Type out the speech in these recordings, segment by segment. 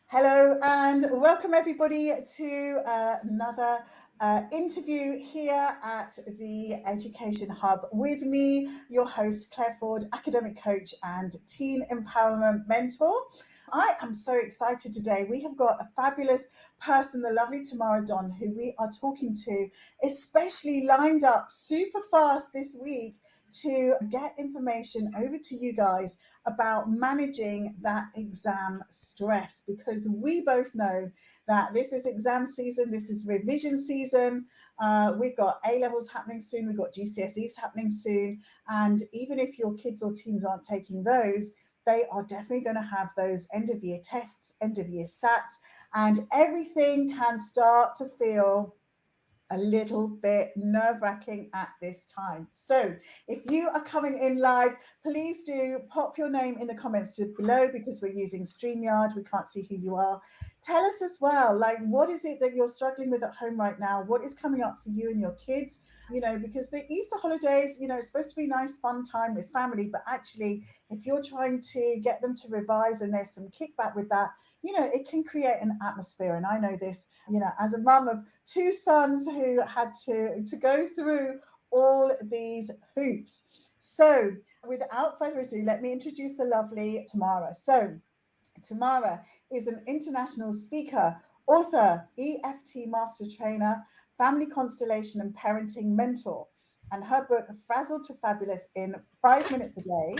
Hello and welcome everybody to another interview here at the Education Hub with me, your host Clare Ford, academic coach and teen empowerment mentor. I am so excited today. We have got a fabulous person, the lovely Tamara Donn, who we are talking to, especially lined up super fast this week to get information over to you guys about managing that exam stress, because we both know that this is exam season, this is revision season. We've got A levels happening soon, we've got GCSEs happening soon, and even if your kids or teens aren't taking those, they are definitely going to have those end of year tests, end of year SATs, and everything can start to feel a little bit nerve-wracking at this time. So if you are coming in live, please do pop your name in the comments below, because we're using StreamYard. We can't see who you are. Tell us as well, like, what is it that you're struggling with at home right now? What is coming up for you and your kids? Because the Easter holidays, it's supposed to be nice, fun time with family, but actually, if you're trying to get them to revise and there's some kickback with that, it can create an atmosphere. And I know this, as a mum of two sons who had to go through all these hoops. So without further ado, let me introduce the lovely Tamara. So Tamara is an international speaker, author, EFT master trainer, family constellation and parenting mentor. And her book, Frazzled to Fabulous in 5 minutes a day,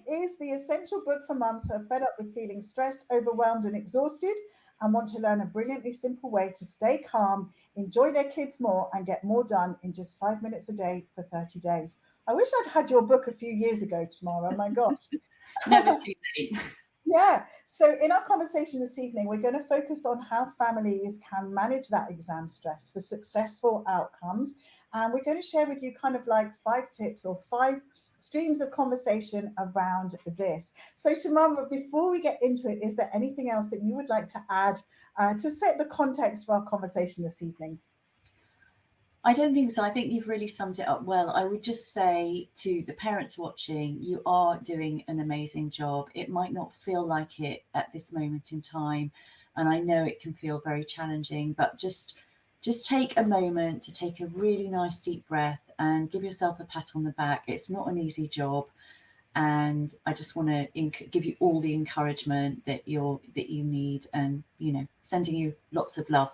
is the essential book for mums who are fed up with feeling stressed, overwhelmed, and exhausted, and want to learn a brilliantly simple way to stay calm, enjoy their kids more, and get more done in just 5 minutes a day for 30 days. I wish I'd had your book a few years ago, Tamara. My gosh. Never too late. Yeah. So in our conversation this evening, we're going to focus on how families can manage that exam stress for successful outcomes. And we're going to share with you kind of like 5 tips or 5 streams of conversation around this. So Tamara, before we get into it, is there anything else that you would like to add to set the context for our conversation this evening? I don't think so. I think you've really summed it up well. I would just say to the parents watching, you are doing an amazing job. It might not feel like it at this moment in time, and I know it can feel very challenging, but just take a moment to take a really nice deep breath and give yourself a pat on the back. It's not an easy job, and I just want to give you all the encouragement that you need, and sending you lots of love.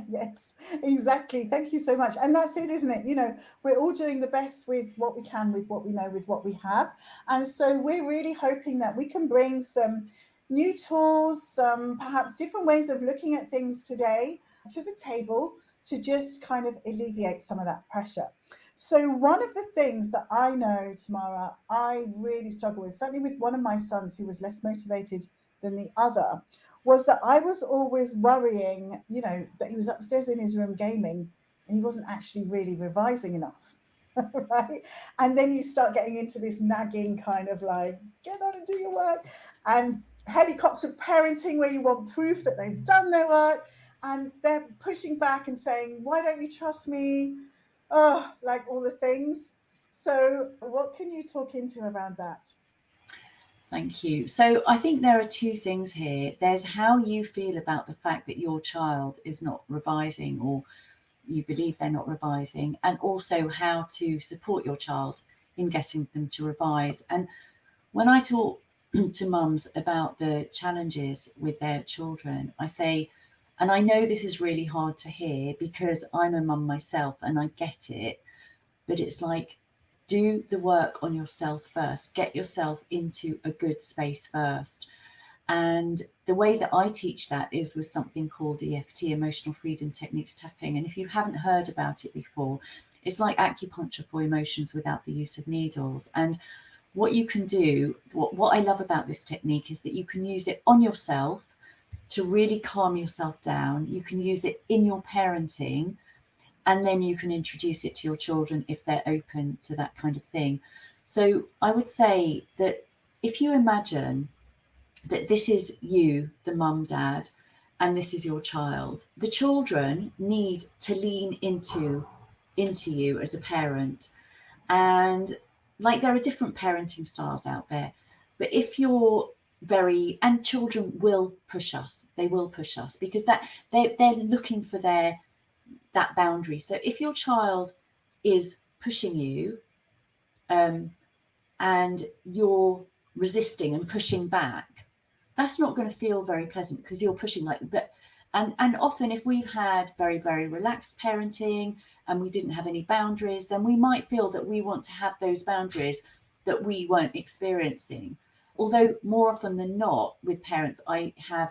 Yes, exactly. Thank you so much. And that's it, isn't it? We're all doing the best with what we can, with what we know, with what we have. And so we're really hoping that we can bring some new tools, some perhaps different ways of looking at things today to the table to just kind of alleviate some of that pressure. So one of the things that I know, Tamara, I really struggle with, certainly with one of my sons who was less motivated than the other, was that I was always worrying, that he was upstairs in his room gaming and he wasn't actually really revising enough. Right. And then you start getting into this nagging kind of like, get on and do your work, and helicopter parenting where you want proof that they've done their work, and they're pushing back and saying, why don't you trust me? Oh, like all the things. So what can you talk into around that? Thank you. So I think there are two things here. There's how you feel about the fact that your child is not revising, or you believe they're not revising, and also how to support your child in getting them to revise. And when I talk to mums about the challenges with their children, I say, and I know this is really hard to hear because I'm a mum myself and I get it, but it's like, do the work on yourself first, get yourself into a good space first. And the way that I teach that is with something called EFT, emotional freedom techniques tapping. And if you haven't heard about it before, it's like acupuncture for emotions without the use of needles. And what you can do, what I love about this technique is that you can use it on yourself to really calm yourself down. You can use it in your parenting, and then you can introduce it to your children if they're open to that kind of thing. So I would say that if you imagine that this is you, the mum, dad, and this is your child, the children need to lean into you as a parent. And like, there are different parenting styles out there, but if you're very, and children will push us. They will push us because that they're looking for that boundary. So if your child is pushing you, and you're resisting and pushing back, that's not going to feel very pleasant because you're pushing like that. And often if we've had very, very relaxed parenting and we didn't have any boundaries, then we might feel that we want to have those boundaries that we weren't experiencing. Although more often than not with parents, I have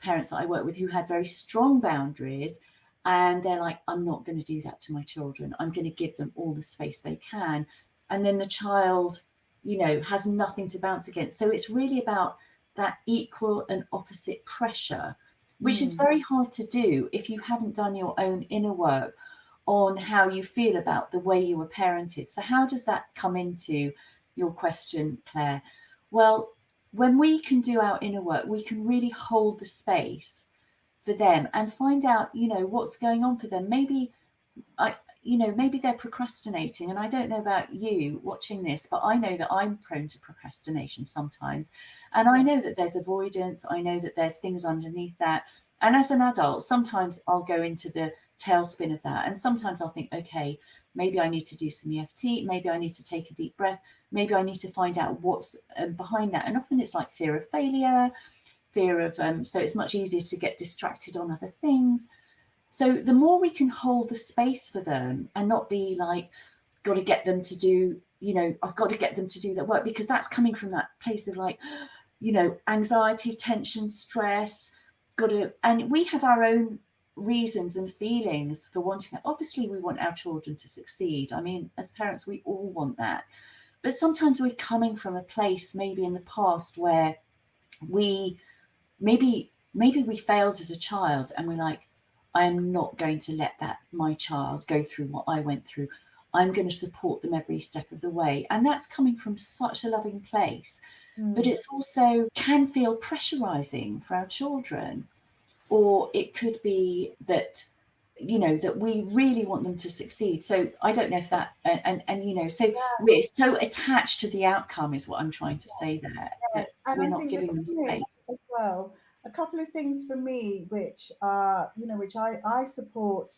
parents that I work with who had very strong boundaries, and they're like, I'm not going to do that to my children. I'm going to give them all the space they can. And then the child, has nothing to bounce against. So it's really about that equal and opposite pressure, which is very hard to do if you haven't done your own inner work on how you feel about the way you were parented. So how does that come into your question, Claire? Well, when we can do our inner work, we can really hold the space for them and find out, what's going on for them. Maybe maybe they're procrastinating. And I don't know about you watching this, but I know that I'm prone to procrastination sometimes. And I know that there's avoidance. I know that there's things underneath that. And as an adult, sometimes I'll go into the tailspin of that. And sometimes I'll think, okay, maybe I need to do some EFT. Maybe I need to take a deep breath. Maybe I need to find out what's behind that. And often it's like fear of failure, fear of, so it's much easier to get distracted on other things. So the more we can hold the space for them and not be like, got to get them to do, I've got to get them to do that work, because that's coming from that place of like, anxiety, tension, stress, and we have our own reasons and feelings for wanting that. Obviously, we want our children to succeed. I mean, as parents, we all want that. But sometimes we're coming from a place maybe in the past where maybe we failed as a child and we're like, I am not going to let my child go through what I went through. I'm going to support them every step of the way. And that's coming from such a loving place. But it's also can feel pressurizing for our children. Or it could be that, that we really want them to succeed. So I don't know if that, so we're so attached to the outcome is what I'm trying to say there, that And we're I not think the giving them thing space. is as well, a couple of things for me, which are, which I support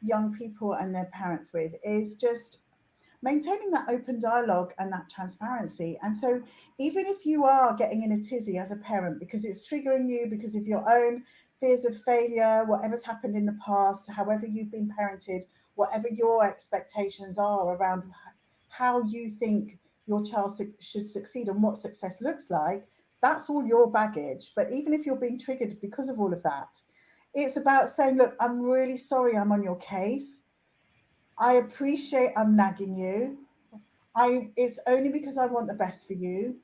young people and their parents with, is just maintaining that open dialogue and that transparency. And so even if you are getting in a tizzy as a parent because it's triggering you because of your own fears of failure, whatever's happened in the past, however you've been parented, whatever your expectations are around how you think your child should succeed and what success looks like, that's all your baggage. But even if you're being triggered because of all of that, it's about saying, look, I'm really sorry I'm on your case. I appreciate I'm nagging you. It's only because I want the best for you.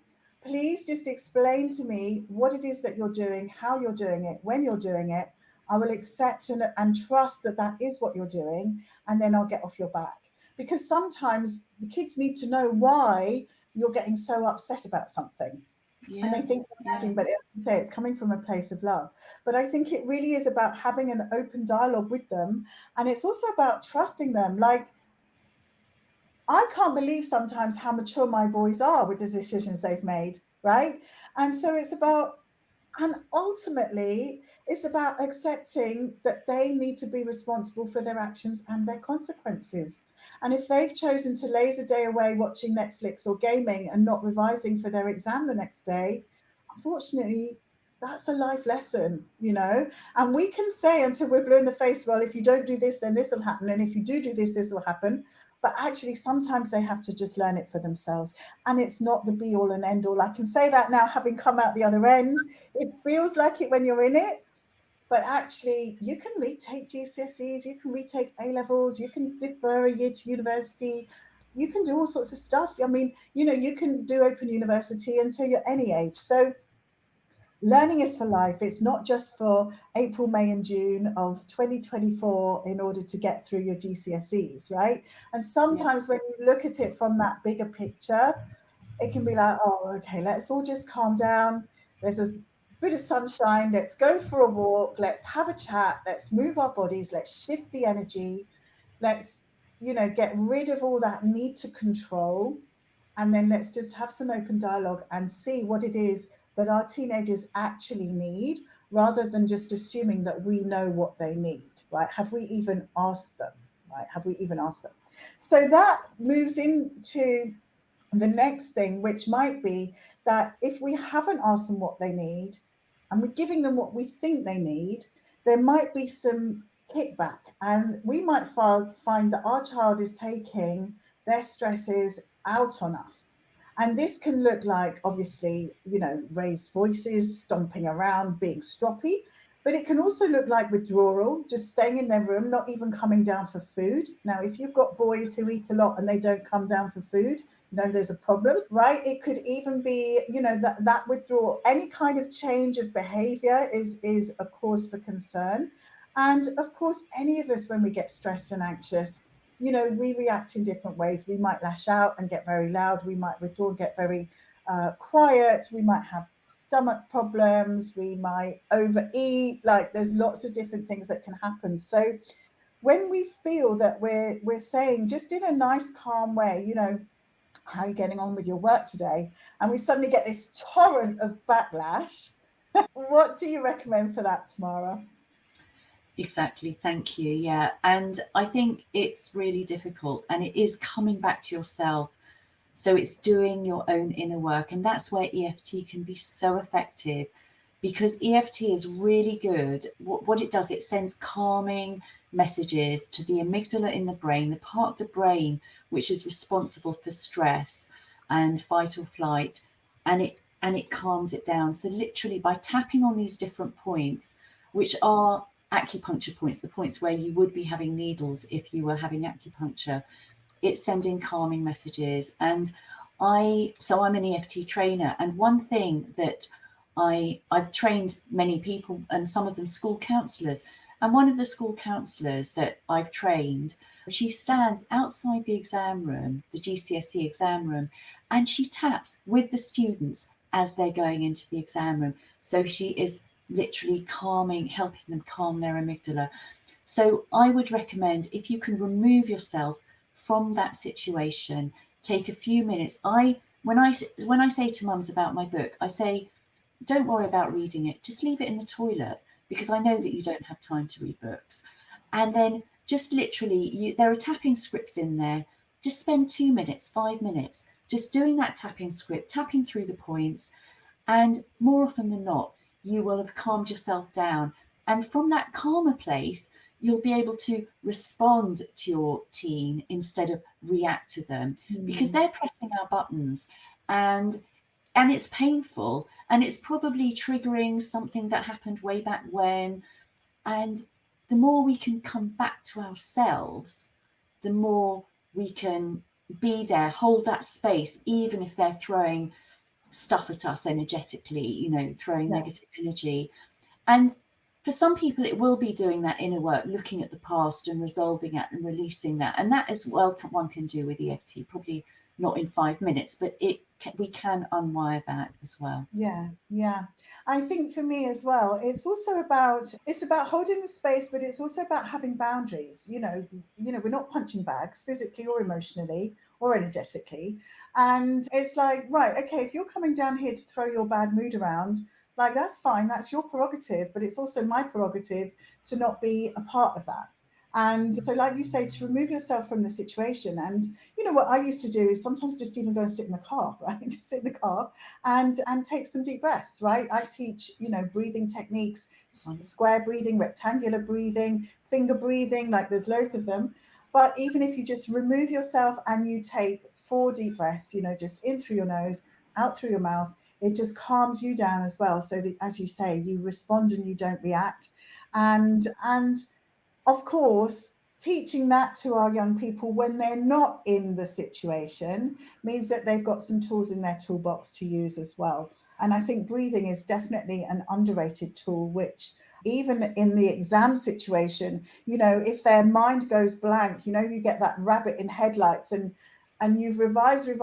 Please just explain to me what it is that you're doing, how you're doing it, when you're doing it. I will accept and trust that that is what you're doing, and then I'll get off your back. Because sometimes the kids need to know why you're getting so upset about something. And they think you're nagging, but as you say, it's coming from a place of love. But I think it really is about having an open dialogue with them. And it's also about trusting them. Like, I can't believe sometimes how mature my boys are with the decisions they've made, right? And so and ultimately, it's about accepting that they need to be responsible for their actions and their consequences. And if they've chosen to laze a day away watching Netflix or gaming and not revising for their exam the next day, unfortunately, that's a life lesson, And we can say until we're blue in the face, well, if you don't do this, then this will happen. And if you do this, this will happen. But actually, sometimes they have to just learn it for themselves. And it's not the be all and end all. I can say that now, having come out the other end. It feels like it when you're in it. But actually, you can retake GCSEs, you can retake A levels, you can defer a year to university, you can do all sorts of stuff. I mean, you can do open university until you're any age. So learning is for life. It's not just for April, May, and June of 2024 in order to get through your GCSEs, right? And sometimes when you look at it from that bigger picture, it can be like, oh, okay, let's all just calm down. There's a bit of sunshine. Let's go for a walk. Let's have a chat. Let's move our bodies. Let's shift the energy. Let's, get rid of all that need to control. And then let's just have some open dialogue and see what it is that our teenagers actually need, rather than just assuming that we know what they need, right? Have we even asked them, right? Have we even asked them? So that moves into the next thing, which might be that if we haven't asked them what they need and we're giving them what we think they need, there might be some kickback, and we might find that our child is taking their stresses out on us. And this can look like, obviously, raised voices, stomping around, being stroppy, but it can also look like withdrawal, just staying in their room, not even coming down for food. Now, if you've got boys who eat a lot and they don't come down for food, there's a problem, right? It could even be, that withdrawal. Any kind of change of behavior is a cause for concern. And of course, any of us, when we get stressed and anxious, we react in different ways. We might lash out and get very loud. We might withdraw and get very quiet. We might have stomach problems. We might overeat. Like, there's lots of different things that can happen. So when we feel that we're saying, just in a nice, calm way, how are you getting on with your work today? And we suddenly get this torrent of backlash. What do you recommend for that, Tamara? Exactly. Thank you. Yeah. And I think it's really difficult, and it is coming back to yourself. So it's doing your own inner work. And that's where EFT can be so effective, because EFT is really good. What it does, it sends calming messages to the amygdala in the brain, the part of the brain which is responsible for stress and fight or flight, and it calms it down. So literally, by tapping on these different points, which are acupuncture points, the points where you would be having needles if you were having acupuncture, it's sending calming messages. And I'm an EFT trainer, and one thing that I've trained many people, and some of them school counsellors, and one of the school counsellors that I've trained, she stands outside the exam room, the GCSE exam room, and she taps with the students as they're going into the exam room. So she is literally helping them calm their amygdala. So I would recommend, if you can remove yourself from that situation, take a few minutes. When I say to mums about my book, I say, don't worry about reading it. Just leave it in the toilet, because I know that you don't have time to read books. And then just literally, there are tapping scripts in there. Just spend 2 minutes, 5 minutes, just doing that tapping script, tapping through the points. And more often than not, you will have calmed yourself down. And from that calmer place, you'll be able to respond to your teen instead of react to them, because they're pressing our buttons, and it's painful, and it's probably triggering something that happened way back when. And the more we can come back to ourselves, the more we can be there, hold that space, even if they're throwing stuff at us energetically, throwing Yeah. negative energy. And for some people, it will be doing that inner work, looking at the past and resolving it and releasing that. And that as well, one can do with EFT, probably not in 5 minutes, but we can unwire that as well. Yeah, yeah. I think for me as well, it's about holding the space, but it's also about having boundaries. We're not punching bags physically or emotionally or energetically. And it's like, right, okay, if you're coming down here to throw your bad mood around, like, that's fine, that's your prerogative, but it's also my prerogative to not be a part of that. And so, like you say, to remove yourself from the situation. And what I used to do is sometimes just even go and sit in the car, right? Just sit in the car and take some deep breaths, right? I teach, breathing techniques, square breathing, rectangular breathing, finger breathing, like, there's loads of them. But even if you just remove yourself and you take 4 deep breaths, just in through your nose, out through your mouth, it just calms you down as well. So that, as you say, you respond and you don't react. And of course, teaching that to our young people when they're not in the situation means that they've got some tools in their toolbox to use as well. And I think breathing is definitely an underrated tool, which, even in the exam situation, if their mind goes blank, you get that rabbit in headlights, and you've revised, and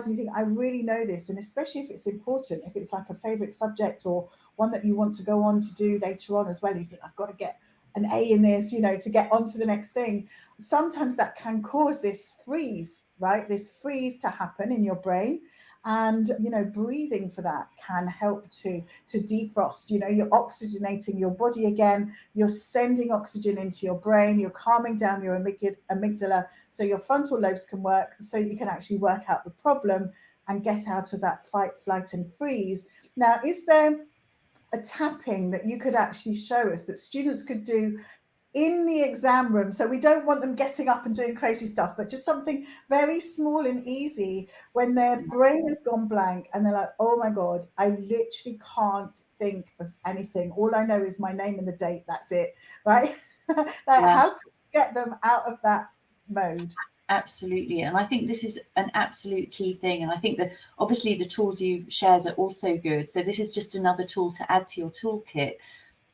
you think, I really know this. And especially if it's important, if it's like a favorite subject or one that you want to go on to do later on as well, you think, I've got to get an A in this, to get on to the next thing. Sometimes that can cause this freeze, right? This freeze to happen in your brain. And, you know, breathing for that can help to defrost. You know, you're oxygenating your body again, you're sending oxygen into your brain, you're calming down your amygdala so your frontal lobes can work, so you can actually work out the problem and get out of that fight, flight, and freeze. Now, is there a tapping that you could actually show us that students could do in the exam room? So we don't want them getting up and doing crazy stuff, but just something very small and easy when their brain has gone blank and they're like, oh my God, I literally can't think of anything. All I know is my name and the date. That's it. Right. Like, Yeah. how can we get them out of that mode? Absolutely. And I think this is an absolute key thing. And I think that obviously the tools you shared are also good. So this is just another tool to add to your toolkit.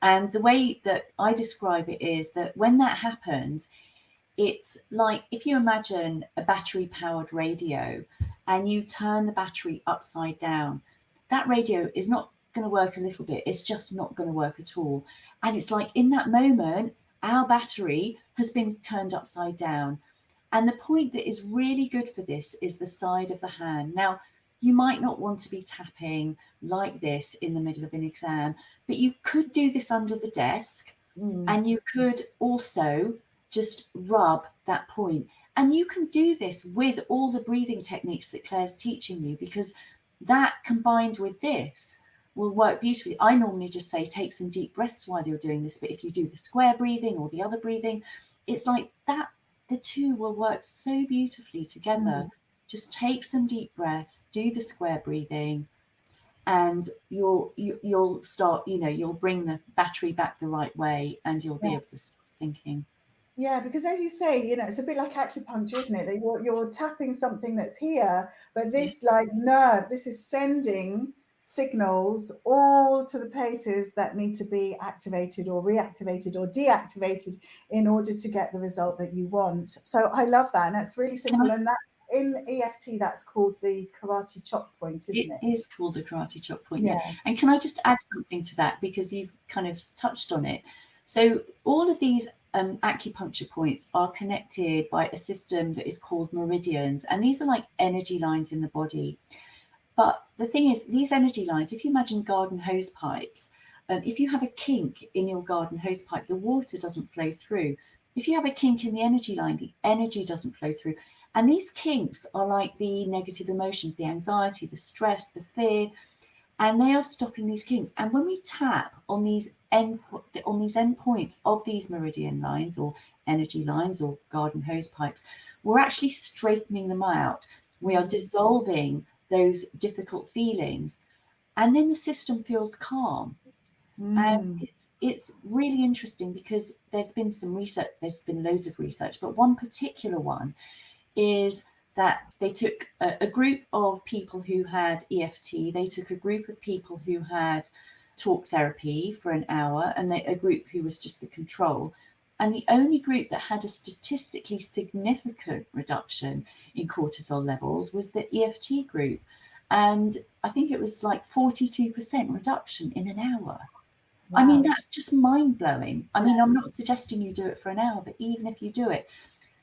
And the way that I describe it is that when that happens, it's like if you imagine a battery powered radio and you turn the battery upside down, that radio is not going to work a little bit. It's just not going to work at all. And it's like in that moment, our battery has been turned upside down. And the point that is really good for this is the side of the hand. Now, you might not want to be tapping like this in the middle of an exam, but you could do this under the desk and you could also just rub that point. And you can do this with all the breathing techniques that Claire's teaching you, because that combined with this will work beautifully. I normally just say take some deep breaths while you're doing this, but if you do the square breathing or the other breathing, it's like that. The two will work so beautifully together. Just take some deep breaths, do the square breathing, and you'll start, you know, you'll bring the battery back the right way and you'll be able to start thinking. Yeah, because as you say, you know, it's a bit like acupuncture, isn't it? That you're tapping something that's here, but this like nerve, this is sending signals all to the places that need to be activated or reactivated or deactivated in order to get the result that you want. So I love that. And that's really simple. And that in EFT, that's called the karate chop point, isn't it? It is called the karate chop point, yeah. Yeah. And can I just add something to that, because you've kind of touched on it. So all of these acupuncture points are connected by a system that is called meridians, and these are like energy lines in the body. But the thing is, these energy lines, if you imagine garden hose pipes, if you have a kink in your garden hose pipe, the water doesn't flow through. If you have a kink in the energy line, the energy doesn't flow through. And these kinks are like the negative emotions, the anxiety, the stress, the fear, and they are stopping these kinks. And when we tap on these end points of these meridian lines or energy lines or garden hose pipes, we're actually straightening them out. We are dissolving those difficult feelings, and then the system feels calm. And it's really interesting because there's been some research, there's been loads of research, but one particular one is that they took a group of people who had EFT, they took a group of people who had talk therapy for an hour, and a group who was just the control. And the only group that had a statistically significant reduction in cortisol levels was the EFT group. And I think it was like 42% reduction in an hour. Wow. I mean, that's just mind blowing. I mean, I'm not suggesting you do it for an hour, but even if you do it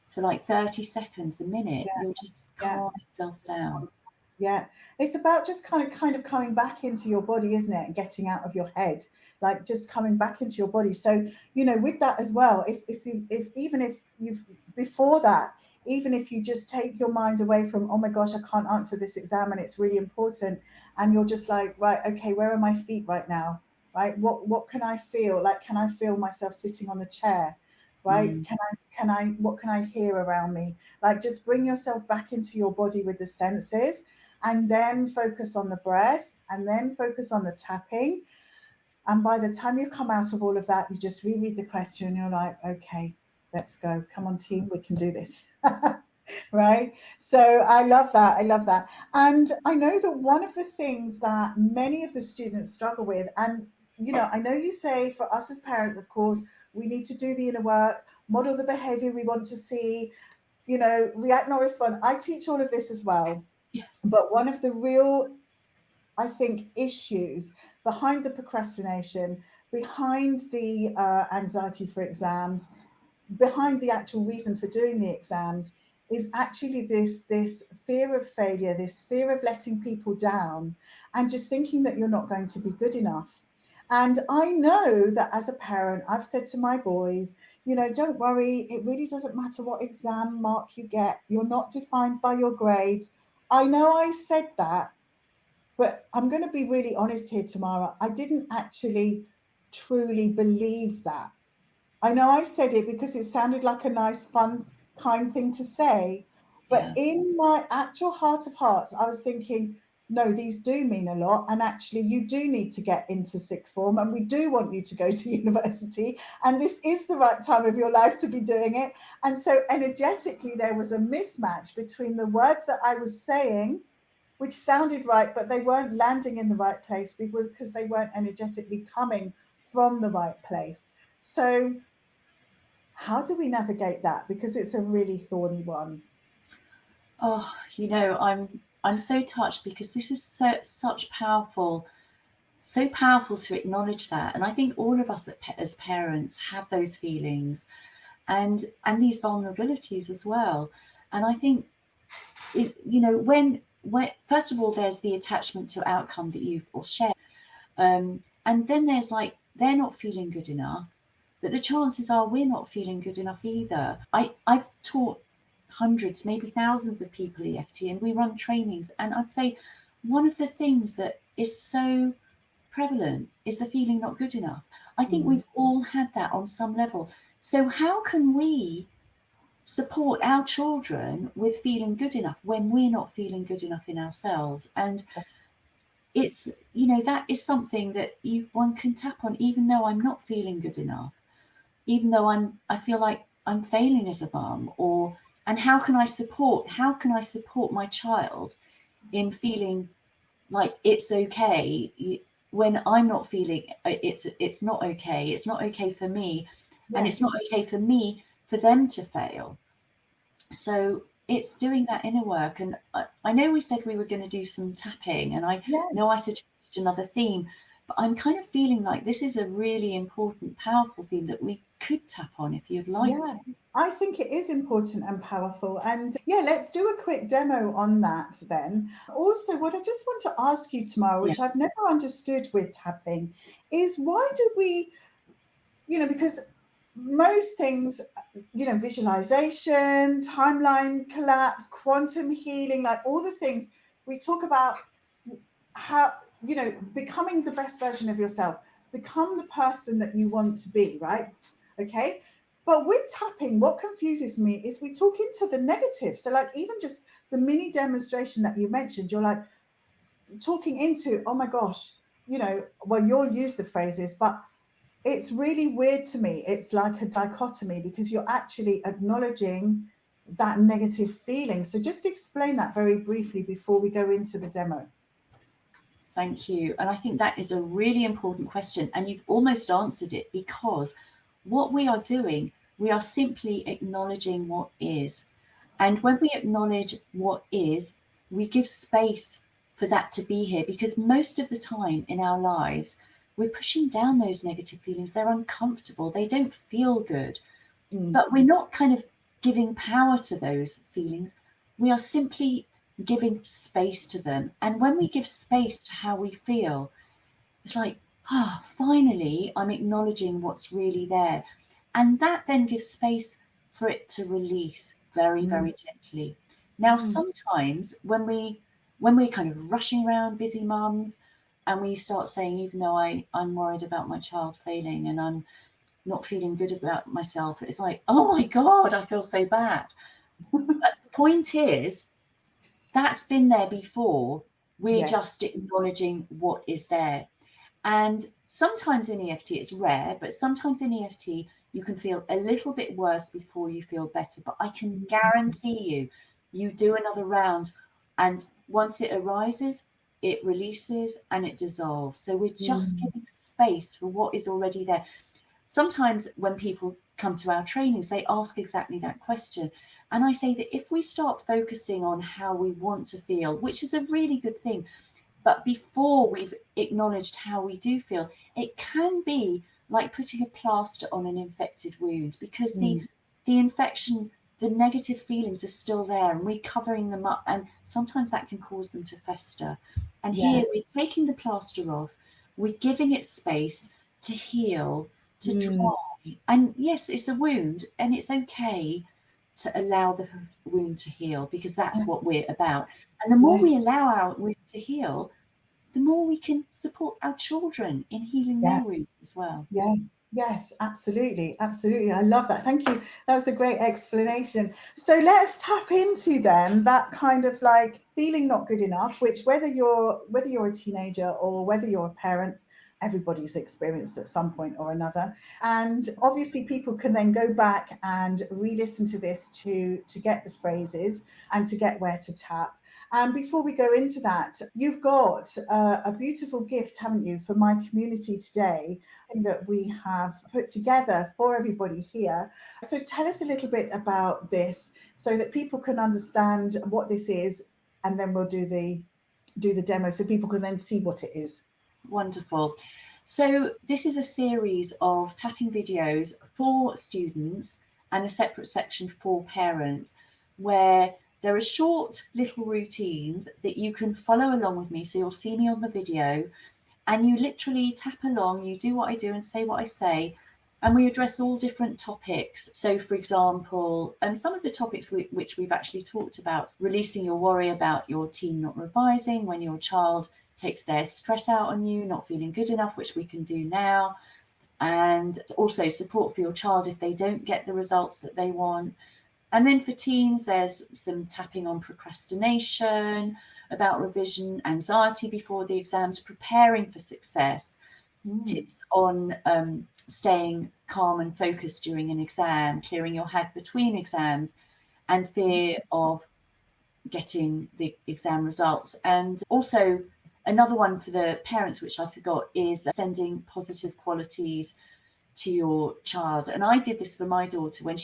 for like 30 seconds, a minute, you'll just calm yourself down. Yeah, it's about just kind of coming back into your body, isn't it? And getting out of your head, like just coming back into your body. So, you know, with that as well, if even if you've before that, even if you just take your mind away from, oh my gosh, I can't answer this exam and it's really important, and you're just like, right, okay, where are my feet right now? Right? What can I feel? Like, can I feel myself sitting on the chair? Right? What can I hear around me? Like, just bring yourself back into your body with the senses, and then focus on the breath, and then focus on the tapping. And by the time you've come out of all of that, you just reread the question and you're like, okay, let's go. Come on, team, we can do this. Right? So I love that. I love that. And I know that one of the things that many of the students struggle with, and you know, I know you say for us as parents, of course, we need to do the inner work, model the behavior we want to see, you know, react, not respond. I teach all of this as well. Yeah. But one of the real, I think, issues behind the procrastination, behind the anxiety for exams, behind the actual reason for doing the exams is actually this fear of failure, this fear of letting people down, and just thinking that you're not going to be good enough. And I know that as a parent, I've said to my boys, you know, don't worry, it really doesn't matter what exam mark you get. You're not defined by your grades. I know I said that, but I'm going to be really honest here, Tamara. I didn't actually truly believe that. I know I said it because it sounded like a nice, fun, kind thing to say. But Yeah. in my actual heart of hearts, I was thinking, no, these do mean a lot. And actually, you do need to get into sixth form, and we do want you to go to university. And this is the right time of your life to be doing it. And so, energetically, there was a mismatch between the words that I was saying, which sounded right, but they weren't landing in the right place because they weren't energetically coming from the right place. So, how do we navigate that? Because it's a really thorny one. Oh, I'm so touched because this is such so powerful to acknowledge that. And I think all of us as parents have those feelings and these vulnerabilities as well. And I think when first of all there's the attachment to outcome that you've all shared, and then there's like they're not feeling good enough, but the chances are we're not feeling good enough either. I've taught hundreds, maybe thousands of people EFT, and we run trainings, and I'd say one of the things that is so prevalent is the feeling not good enough. I think Mm. we've all had that on some level. So how can we support our children with feeling good enough when we're not feeling good enough in ourselves? And it's that is something that one can tap on, even though I'm not feeling good enough, even though I feel like I'm failing as a mum. Or and how can I support my child in feeling like it's okay when I'm not feeling it's not okay. It's not okay for me, and it's not Yes. okay for me for them to fail. So it's doing that inner work. And I know we said we were going to do some tapping, and I know Yes. I suggested another theme, but I'm kind of feeling like this is a really important, powerful theme that we could tap on if you'd like Yeah. to. I think it is important and powerful. And yeah, let's do a quick demo on that then. Also, what I just want to ask you, Tamara, Yeah. which I've never understood with tapping, is why do we, because most things, visualization, timeline collapse, quantum healing, like all the things we talk about, how, becoming the best version of yourself, become the person that you want to be, right? Okay. But with tapping, what confuses me is we talk into the negative. So, like, even just the mini demonstration that you mentioned, you're like talking into, oh my gosh, well, you'll use the phrases, but it's really weird to me. It's like a dichotomy because you're actually acknowledging that negative feeling. So just explain that very briefly before we go into the demo. Thank you. And I think that is a really important question. And you've almost answered it, because what we are doing, we are simply acknowledging what is. And when we acknowledge what is, we give space for that to be here, because most of the time in our lives, we're pushing down those negative feelings. They're uncomfortable, they don't feel good. Mm, But we're not kind of giving power to those feelings. We are simply giving space to them. And when we give space to how we feel, it's like, finally, I'm acknowledging what's really there. And that then gives space for it to release very, mm, very gently. Now, mm, sometimes when we're kind of rushing around, busy mums, and we start saying, even though I'm worried about my child failing and I'm not feeling good about myself, it's like, oh my God, I feel so bad. But the point is, that's been there before. We're yes. just acknowledging what is there. And sometimes in EFT, it's rare, but sometimes in EFT, you can feel a little bit worse before you feel better. But I can guarantee you do another round, and once it arises, it releases and it dissolves. So we're just Mm, giving space for what is already there. Sometimes when people come to our trainings, they ask exactly that question. And I say that if we start focusing on how we want to feel, which is a really good thing, but before we've acknowledged how we do feel, it can be like putting a plaster on an infected wound, because the mm, the infection the negative feelings are still there and we're covering them up, and sometimes that can cause them to fester. And here Yes. we're taking the plaster off, we're giving it space to heal, to Mm, dry. And yes, it's a wound, and it's okay to allow the wound to heal, because that's what we're about. And the more we yes. allow our wound to heal, the more we can support our children in healing Yeah. their wounds as well. Yeah. Yes, absolutely. Absolutely. I love that. Thank you. That was a great explanation. So let's tap into then that kind of like feeling not good enough, which whether you're a teenager or whether you're a parent, everybody's experienced at some point or another. And obviously people can then go back and re-listen to this to get the phrases and to get where to tap. And before we go into that, you've got a beautiful gift, haven't you, for my community today, that we have put together for everybody here. So tell us a little bit about this so that people can understand what this is, and then we'll do the demo so people can then see what it is. Wonderful. So this is a series of tapping videos for students and a separate section for parents, where there are short little routines that you can follow along with me. So you'll see me on the video and you literally tap along, you do what I do and say what I say, and we address all different topics. So for example, and some of the topics which we've actually talked about: releasing your worry about your teen not revising, when your child takes their stress out on you, not feeling good enough, which we can do now, and also support for your child if they don't get the results that they want. And then for teens, there's some tapping on procrastination, about revision, anxiety before the exams, preparing for success, tips on staying calm and focused during an exam, clearing your head between exams, and fear of getting the exam results. And also another one for the parents, which I forgot, is sending positive qualities to your child. And I did this for my daughter when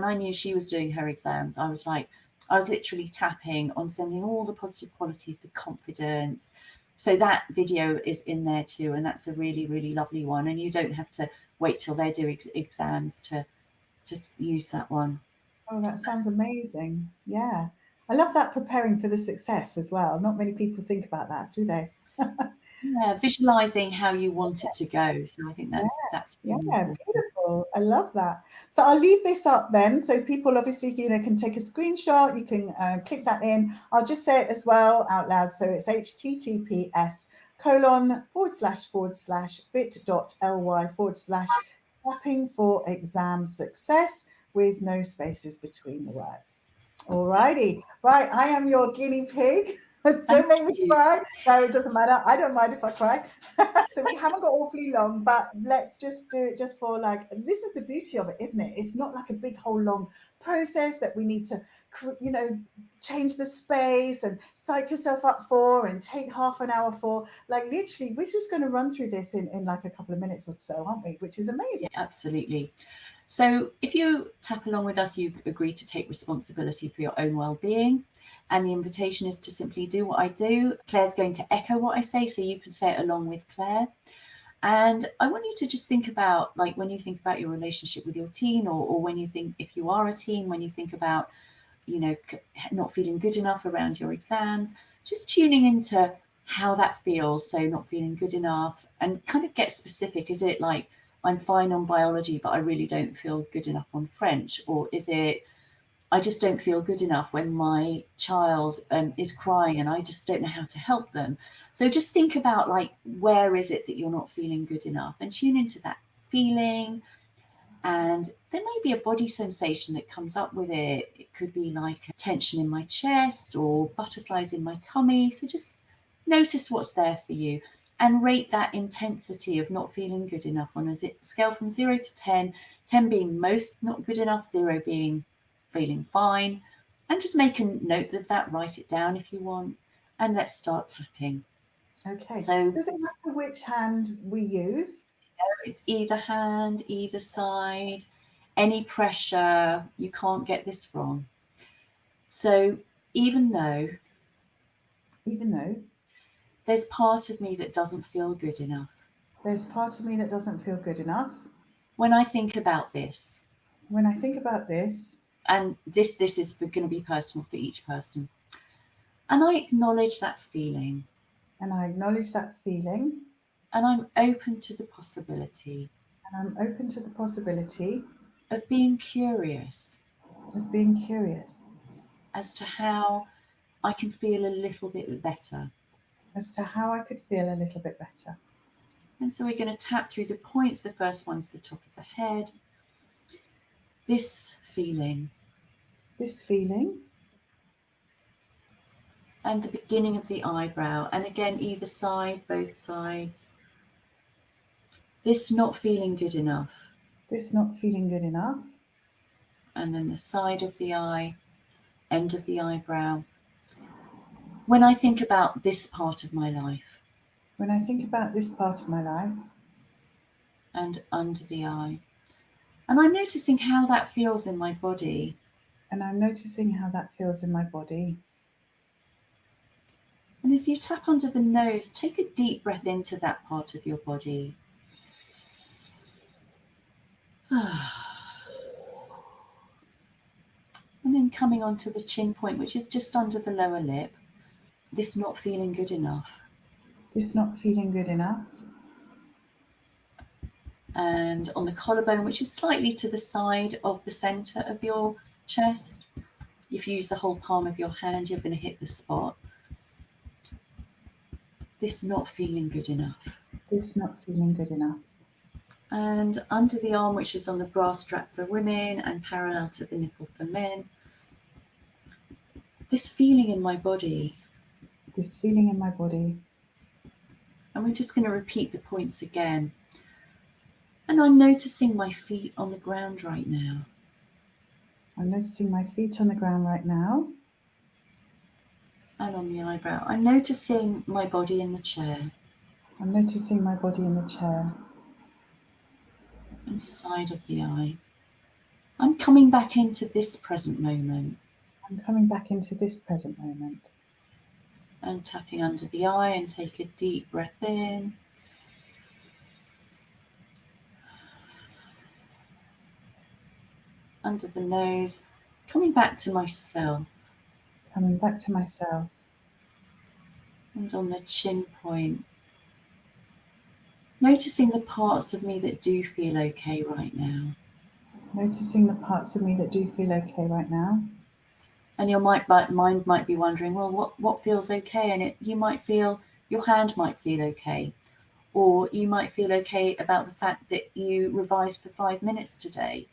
I knew she was doing her exams. I was literally tapping on sending all the positive qualities, the confidence. So that video is in there too, and that's a really, really lovely one. And you don't have to wait till they're doing exams to use that one. Oh, that sounds amazing. Yeah. I love that, preparing for the success as well. Not many people think about that, do they? Yeah, visualizing how you want it to go. So I think Yeah. that's Yeah, really important. beautiful. I love that. So I'll leave this up then, so people obviously can take a screenshot. You can click that in. I'll just say it as well out loud. So it's https://bit.ly// tapping for exam success, with no spaces between the words. All righty. Right, I am your guinea pig. Thank Don't make me you. cry. No, it doesn't matter. I don't mind if I cry. So we haven't got awfully long, but let's just do it just for like, this is the beauty of it, isn't it? It's not like a big whole long process that we need to, change the space and psych yourself up for and take half an hour for. Like literally, we're just going to run through this in like a couple of minutes or so, aren't we? Which is amazing. Yeah, absolutely. So if you tap along with us, you agree to take responsibility for your own well-being. And the invitation is to simply do what I do. Claire's going to echo what I say, so you can say it along with Claire. And I want you to just think about, like, when you think about your relationship with your teen, or when you think, if you are a teen, when you think about, not feeling good enough around your exams, just tuning into how that feels. So not feeling good enough, and kind of get specific. Is it like, I'm fine on biology, but I really don't feel good enough on French? Or is it, I just don't feel good enough when my child is crying and I just don't know how to help them? So just think about, like, where is it that you're not feeling good enough, and tune into that feeling. And there may be a body sensation that comes up with it. It could be like a tension in my chest or butterflies in my tummy. So just notice what's there for you and rate that intensity of not feeling good enough on a scale from 0 to 10, 10 being most not good enough, 0 being feeling fine. And just make a note of that, write it down if you want, and let's start tapping. Okay. So Does it matter which hand we use? either hand, either side, any pressure, you can't get this wrong. So even though Even though there's part of me that doesn't feel good enough, there's part of me that doesn't feel good enough, when I think about this, when I think about this, and this is going to be personal for each person. And I acknowledge that feeling. And I acknowledge that feeling. And I'm open to the possibility. And I'm open to the possibility of being curious. Of being curious. As to how I can feel a little bit better. As to how I could feel a little bit better. And so we're going to tap through the points. The first one's the top of the head. This feeling. This feeling. And the beginning of the eyebrow. And again, either side, both sides. This not feeling good enough. This not feeling good enough. And then the side of the eye, end of the eyebrow. When I think about this part of my life. When I think about this part of my life. And under the eye. And I'm noticing how that feels in my body. And I'm noticing how that feels in my body. And as you tap under the nose, take a deep breath into that part of your body. And then coming onto the chin point, which is just under the lower lip. This not feeling good enough. This not feeling good enough. And on the collarbone, which is slightly to the side of the center of your chest. If you use the whole palm of your hand, you're going to hit the spot. This not feeling good enough. This not feeling good enough. And under the arm, which is on the bra strap for women and parallel to the nipple for men. This feeling in my body. This feeling in my body. And we're just going to repeat the points again. And I'm noticing my feet on the ground right now. I'm noticing my feet on the ground right now. And on the eyebrow. I'm noticing my body in the chair. I'm noticing my body in the chair. And side of the eye. I'm coming back into this present moment. I'm coming back into this present moment. And tapping under the eye and take a deep breath in. Under the nose, coming back to myself. Coming back to myself. And on the chin point, noticing the parts of me that do feel okay right now. Noticing the parts of me that do feel okay right now. And your mind might be wondering, well, what feels okay? And you might feel, your hand might feel okay. Or you might feel okay about the fact that you revised for 5 minutes today.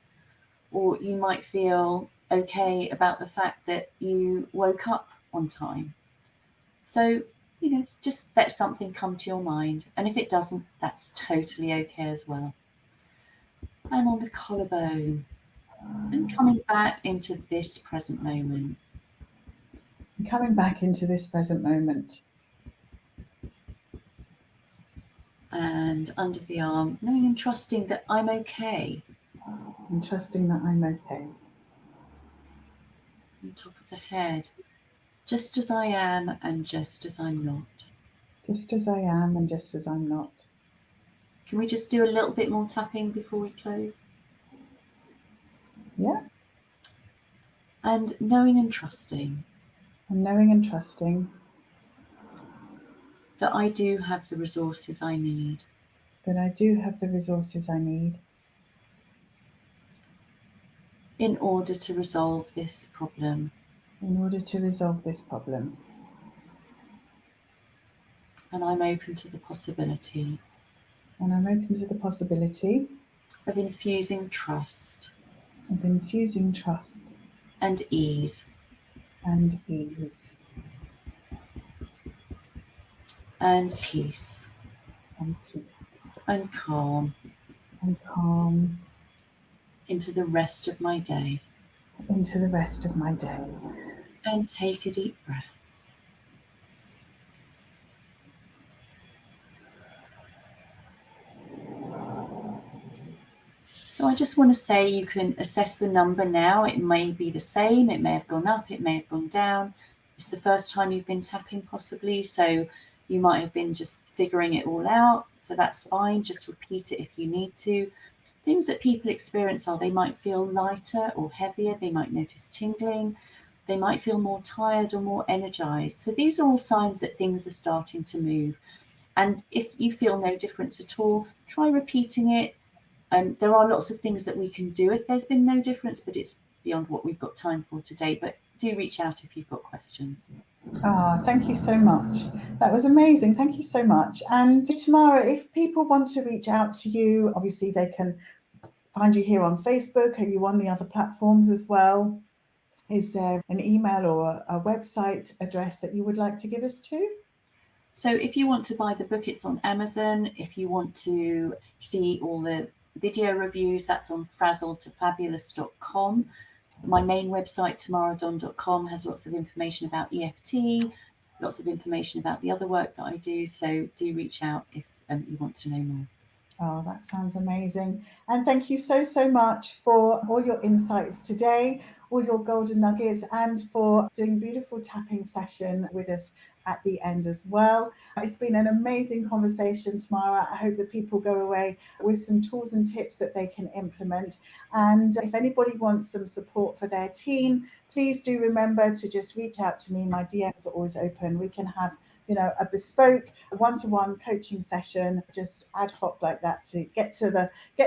Or you might feel okay about the fact that you woke up on time. So, just let something come to your mind. And if it doesn't, that's totally okay as well. And on the collarbone, and coming back into this present moment. And coming back into this present moment. And under the arm, knowing and trusting that I'm okay. And trusting that I'm okay. On top of the head, just as I am and just as I'm not. Just as I am and just as I'm not. Can we just do a little bit more tapping before we close? Yeah. And knowing and trusting. And knowing and trusting. That I do have the resources I need. That I do have the resources I need. In order to resolve this problem. In order to resolve this problem. And I'm open to the possibility. And I'm open to the possibility. Of infusing trust. Of infusing trust. And ease. And ease. And peace. And peace. And calm. And calm. Into the rest of my day. Into the rest of my day. And take a deep breath. So I just want to say you can assess the number now. It may be the same, it may have gone up, it may have gone down. It's the first time you've been tapping possibly, so you might have been just figuring it all out. So that's fine, just repeat it if you need to. things that people experience are they might feel lighter or heavier, they might notice tingling, they might feel more tired or more energized. So these are all signs that things are starting to move. And if you feel no difference at all, try repeating it. There are lots of things that we can do if there's been no difference, but it's beyond what we've got time for today. But do reach out if you've got questions. Thank you so much. That was amazing. Thank you so much. And Tamara, if people want to reach out to you, obviously they can find you here on Facebook. Are you on the other platforms as well? Is there an email or a website address that you would like to give us to? So if you want to buy the book, it's on Amazon. If you want to see all the video reviews, that's on frazzledtofabulous.com. My main website, tamaradonn.com, has lots of information about EFT, lots of information about the other work that I do. So do reach out if you want to know more. Oh, that sounds amazing. And thank you so, so much for all your insights today, all your golden nuggets, and for doing a beautiful tapping session with us at the end as well. It's been an amazing conversation, Tamara. I hope that people go away with some tools and tips that they can implement. And if anybody wants some support for their teen, please do remember to just reach out to me. My DMs are always open. We can have, a bespoke one-to-one coaching session, just ad hoc like that, to get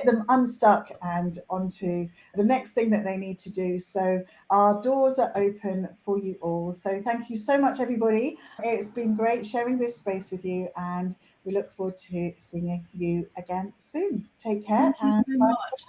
them unstuck and onto the next thing that they need to do. So our doors are open for you all. So thank you so much, everybody. It's been great sharing this space with you, and we look forward to seeing you again soon. Take care. Thank you And so bye. much.